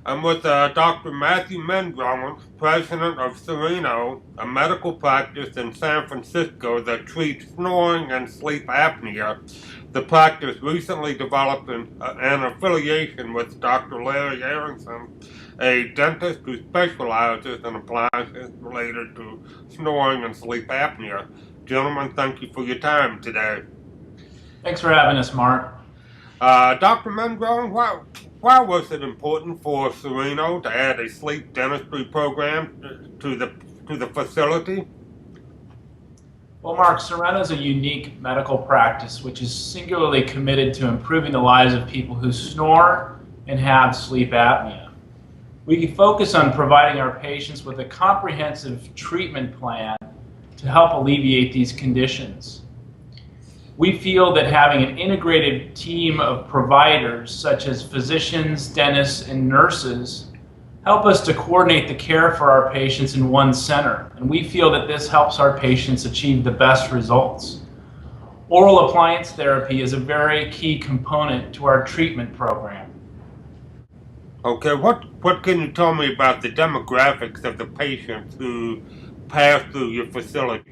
I'm with Dr. Matthew Mingrone, president of Sereno, a medical practice in San Francisco that treats snoring and sleep apnea. The practice recently developed an affiliation with Dr. Larry Aronson, a dentist who specializes in appliances related to snoring and sleep apnea. Gentlemen, thank you for your time today. Thanks for having us, Mark. Dr. Mingrone, why was it important for Sereno to add a sleep dentistry program to the facility? Well, Mark, Sereno is a unique medical practice which is singularly committed to improving the lives of people who snore and have sleep apnea. We focus on providing our patients with a comprehensive treatment plan to help alleviate these conditions. We feel that having an integrated team of providers such as physicians, dentists, and nurses help us to coordinate the care for our patients in one center, and we feel that this helps our patients achieve the best results. Oral appliance therapy is a very key component to our treatment program. Okay, what can you tell me about the demographics of the patients who pass through your facility?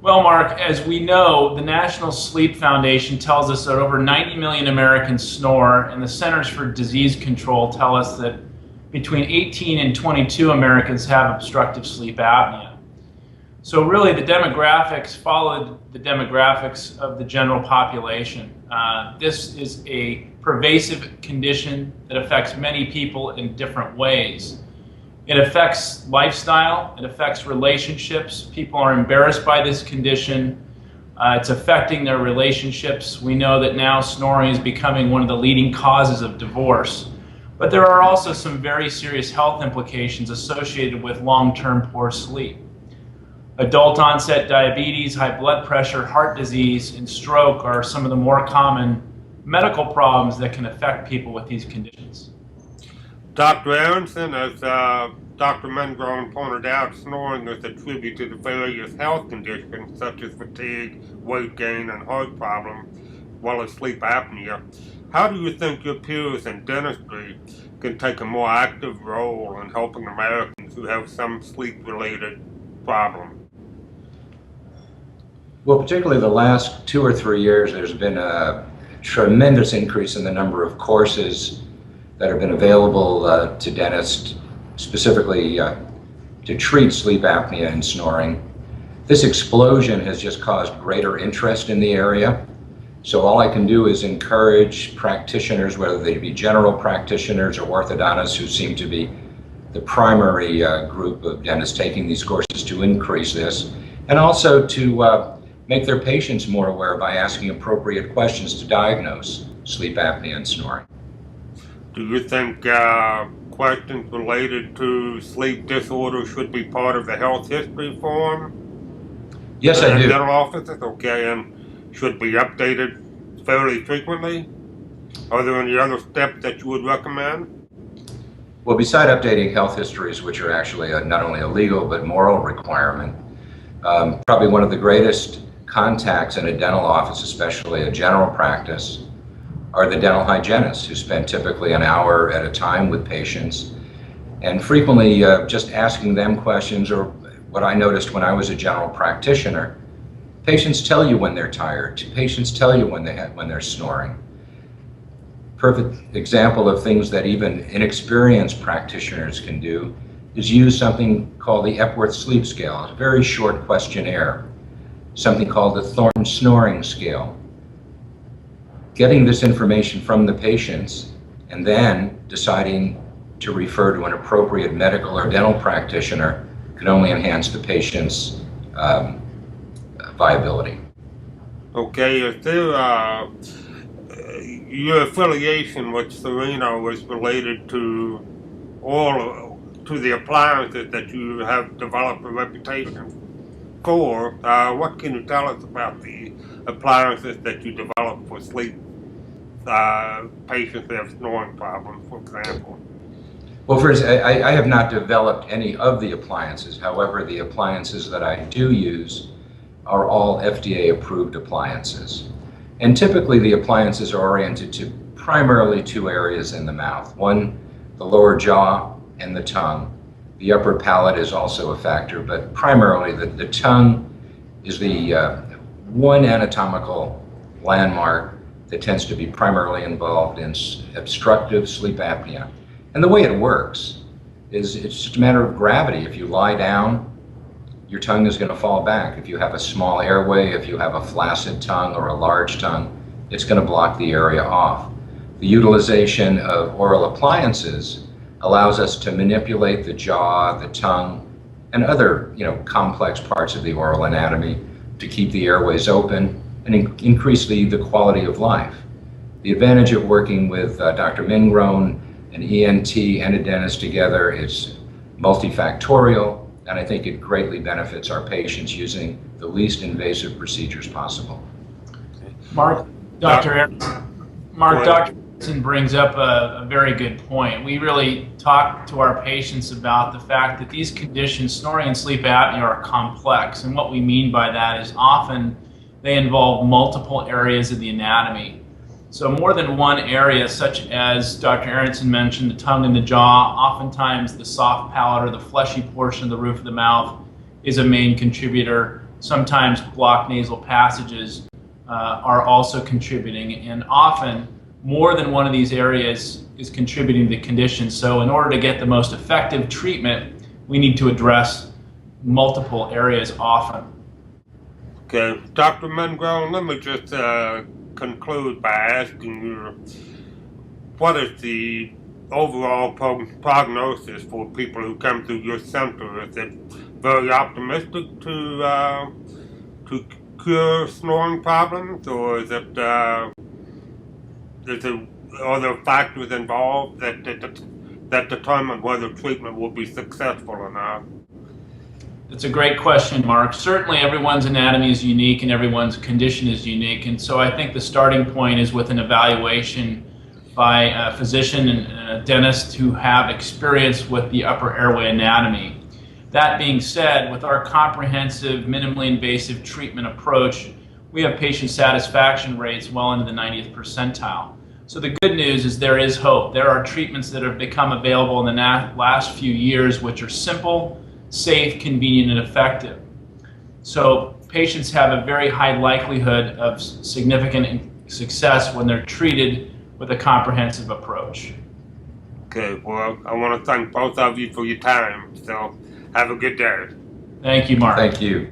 Well, Mark, as we know, the National Sleep Foundation tells us that over 90 million Americans snore, and the Centers for Disease Control tell us that between 18 and 22 Americans have obstructive sleep apnea. So really the demographics followed the demographics of the general population. This is a pervasive condition that affects many people in different ways. It affects lifestyle, it affects relationships. People are embarrassed by this condition. It's affecting their relationships. We know that now snoring is becoming one of the leading causes of divorce. But there are also some very serious health implications associated with long-term poor sleep. Adult onset diabetes, high blood pressure, heart disease, and stroke are some of the more common medical problems that can affect people with these conditions. Dr. Aronson, as Dr. Mingrone pointed out, snoring is attributed to various health conditions such as fatigue, weight gain, and heart problems, as well as sleep apnea. How do you think your peers in dentistry can take a more active role in helping Americans who have some sleep-related problems? Well, particularly the last 2 or 3 years, there's been a tremendous increase in the number of courses that have been available to dentists, specifically to treat sleep apnea and snoring. This explosion has just caused greater interest in the area. So all I can do is encourage practitioners, whether they be general practitioners or orthodontists, who seem to be the primary group of dentists taking these courses, to increase this, and also to make their patients more aware by asking appropriate questions to diagnose sleep apnea and snoring. Do you think questions related to sleep disorders should be part of the health history form? Yes, I do. Dental offices, okay, and should be updated fairly frequently? Are there any other steps that you would recommend? Well, beside updating health histories, which are actually not only a legal but moral requirement, probably one of the greatest contacts in a dental office, especially a general practice, are the dental hygienists, who spend typically an hour at a time with patients, and frequently just asking them questions. Or what I noticed when I was a general practitioner, patients tell you when they're tired, patients tell you when they're snoring. Perfect example of things that even inexperienced practitioners can do is use something called the Epworth Sleep Scale, a very short questionnaire, something called the Thorne Snoring Scale. Getting this information from the patients and then deciding to refer to an appropriate medical or dental practitioner can only enhance the patient's viability. Okay, is there your affiliation with Sereno is related to the appliances that you have developed a reputation for? What can you tell us about the appliances that you developed for sleep patients that have snoring problems, for example? Well, first, I have not developed any of the appliances. However, the appliances that I do use are all FDA approved appliances. And typically the appliances are oriented to primarily two areas in the mouth. One, the lower jaw and the tongue. The upper palate is also a factor, but primarily the tongue is the one anatomical landmark that tends to be primarily involved in obstructive sleep apnea. And the way it works is it's just a matter of gravity. If you lie down, your tongue is going to fall back. If you have a small airway, if you have a flaccid tongue or a large tongue, it's going to block the area off. The utilization of oral appliances allows us to manipulate the jaw, the tongue, and other complex parts of the oral anatomy to keep the airways open and increase the quality of life. The advantage of working with Dr. Mingrone, an ENT and a dentist together is multifactorial, and I think it greatly benefits our patients using the least invasive procedures possible. Dr. Aronson brings up a very good point. We really talk to our patients about the fact that these conditions, snoring and sleep apnea, are complex. And what we mean by that is often they involve multiple areas of the anatomy. So more than one area, such as Dr. Aronson mentioned, the tongue and the jaw, oftentimes the soft palate or the fleshy portion of the roof of the mouth is a main contributor. Sometimes blocked nasal passages are also contributing, and often more than one of these areas is contributing to the condition. So in order to get the most effective treatment, we need to address multiple areas often. Okay, Dr. Mingrone, let me just conclude by asking you, what is the overall prognosis for people who come through your center? Is it very optimistic to cure snoring problems, or is it are there factors involved that determine whether treatment will be successful or not? It's a great question, Mark. Certainly everyone's anatomy is unique and everyone's condition is unique, and so I think the starting point is with an evaluation by a physician and a dentist who have experience with the upper airway anatomy. That being said, with our comprehensive, minimally invasive treatment approach, we have patient satisfaction rates well into the 90th percentile. So the good news is there is hope. There are treatments that have become available in the last few years which are simple, safe, convenient, and effective. So patients have a very high likelihood of significant success when they're treated with a comprehensive approach. Okay, well, I want to thank both of you for your time. So have a good day. Thank you, Mark. Thank you.